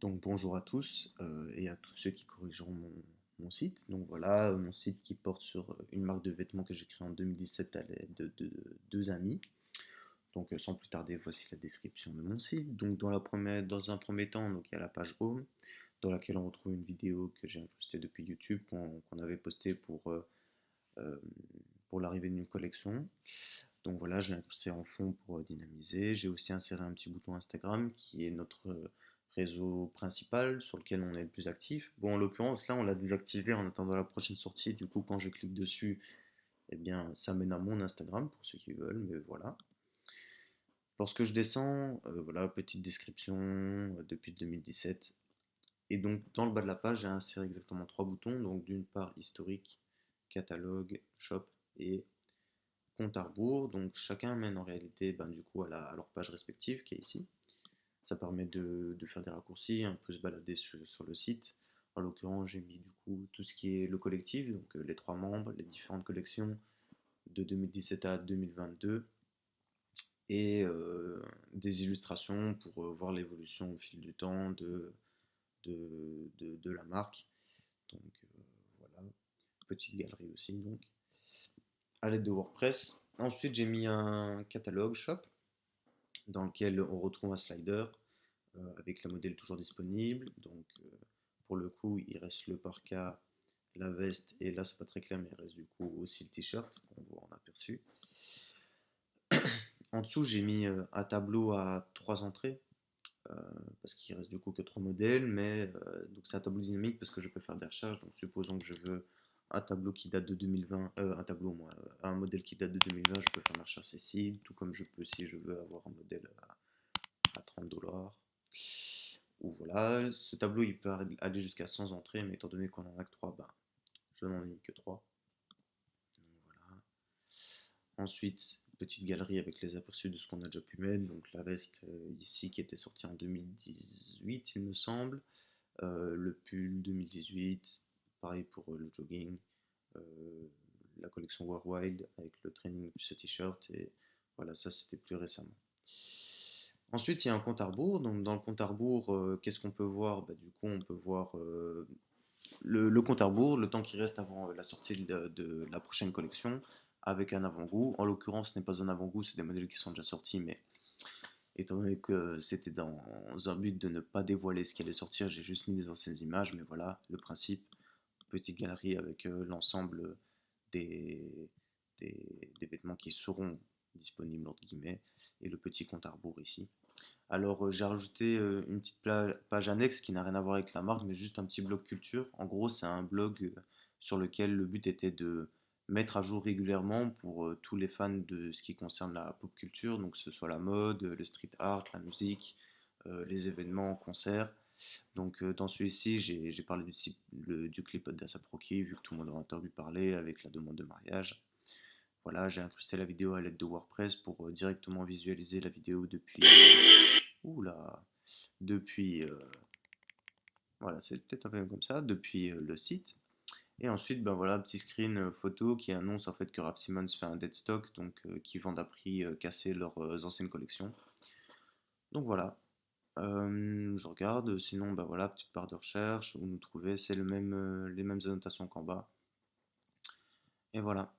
Donc bonjour à tous et à tous ceux qui corrigeront mon site. Donc voilà, mon site qui porte sur une marque de vêtements que j'ai créée en 2017 à l'aide de deux amis. Donc sans plus tarder, voici la description de mon site. Donc dans un premier temps, donc, il y a la page Home dans laquelle on retrouve une vidéo que j'ai postée depuis YouTube qu'on avait postée euh, pour l'arrivée d'une collection. Donc voilà, je l'ai incrusté en fond pour dynamiser. J'ai aussi inséré un petit bouton Instagram qui est notre réseau principal sur lequel on est le plus actif. Bon, en l'occurrence, là, on l'a désactivé en attendant la prochaine sortie. Du coup, quand je clique dessus, eh bien, ça mène à mon Instagram pour ceux qui veulent, mais voilà. Lorsque je descends, voilà, petite description depuis 2017. Et donc, dans le bas de la page, j'ai inséré exactement trois boutons. Donc, d'une part, historique, catalogue, shop et compte à rebours. Donc chacun mène en réalité du coup à leur page respective qui est ici. Ça permet de faire des raccourcis, un peu se balader sur le site. En l'occurrence, j'ai mis du coup tout ce qui est le collectif, donc les trois membres, les différentes collections de 2017 à 2022 et des illustrations pour voir l'évolution au fil du temps de la marque. Donc voilà, petite galerie aussi donc à l'aide de WordPress. Ensuite, j'ai mis un catalogue shop dans lequel on retrouve un slider avec la modèle toujours disponible. Donc pour le coup, il reste le parka, la veste, et là c'est pas très clair, mais il reste du coup aussi le t-shirt qu'on voit en aperçu. En dessous, j'ai mis un tableau à trois entrées euh, parce qu'il reste du coup que trois modèles, mais donc c'est un tableau dynamique parce que je peux faire des recherches. Donc supposons que je veux un tableau qui date de 2020, un modèle qui date de 2020, je peux faire ma recherche ici, tout comme je peux si je veux avoir un modèle à 30 $. Ou voilà, ce tableau il peut aller jusqu'à 100 entrées, mais étant donné qu'on en a que 3, je n'en ai mis que 3. Voilà. Ensuite, petite galerie avec les aperçus de ce qu'on a déjà pu mettre. Donc la veste ici qui était sortie en 2018, il me semble. Le pull 2018, pareil pour le jogging. Euh, la collection War Wild avec le training plus ce t-shirt. Et voilà, ça c'était plus récemment. Ensuite, il y a un compte à rebours. Donc, dans le compte à rebours, qu'est-ce qu'on peut voir? Du coup, on peut voir le compte à rebours, le temps qui reste avant la sortie de la prochaine collection, avec un avant-goût. En l'occurrence, ce n'est pas un avant-goût, c'est des modèles qui sont déjà sortis, mais étant donné que c'était dans un but de ne pas dévoiler ce qui allait sortir, j'ai juste mis des anciennes images. Mais voilà, le principe, petite galerie avec l'ensemble des, des vêtements qui seront disponibles, entre guillemets, et le petit compte à rebours ici. Alors, j'ai rajouté une petite page annexe qui n'a rien à voir avec la marque, mais juste un petit blog culture. En gros, c'est un blog sur lequel le but était de mettre à jour régulièrement pour tous les fans de ce qui concerne la pop culture, donc que ce soit la mode, le street art, la musique, les événements, concerts. Donc, dans celui-ci, j'ai parlé du clip d'Asap Rocky, vu que tout le monde a entendu parler avec la demande de mariage. Voilà, j'ai incrusté la vidéo à l'aide de WordPress pour directement visualiser la vidéo depuis. Oula, depuis. Voilà, c'est peut-être un peu comme ça, depuis le site. Et ensuite, voilà, un petit screen photo qui annonce en fait que Raf Simons fait un dead stock, donc qui vendent à prix cassé leurs anciennes collections. Donc voilà, je regarde, sinon, voilà, petite barre de recherche où nous trouver, c'est les mêmes annotations qu'en bas. Et voilà.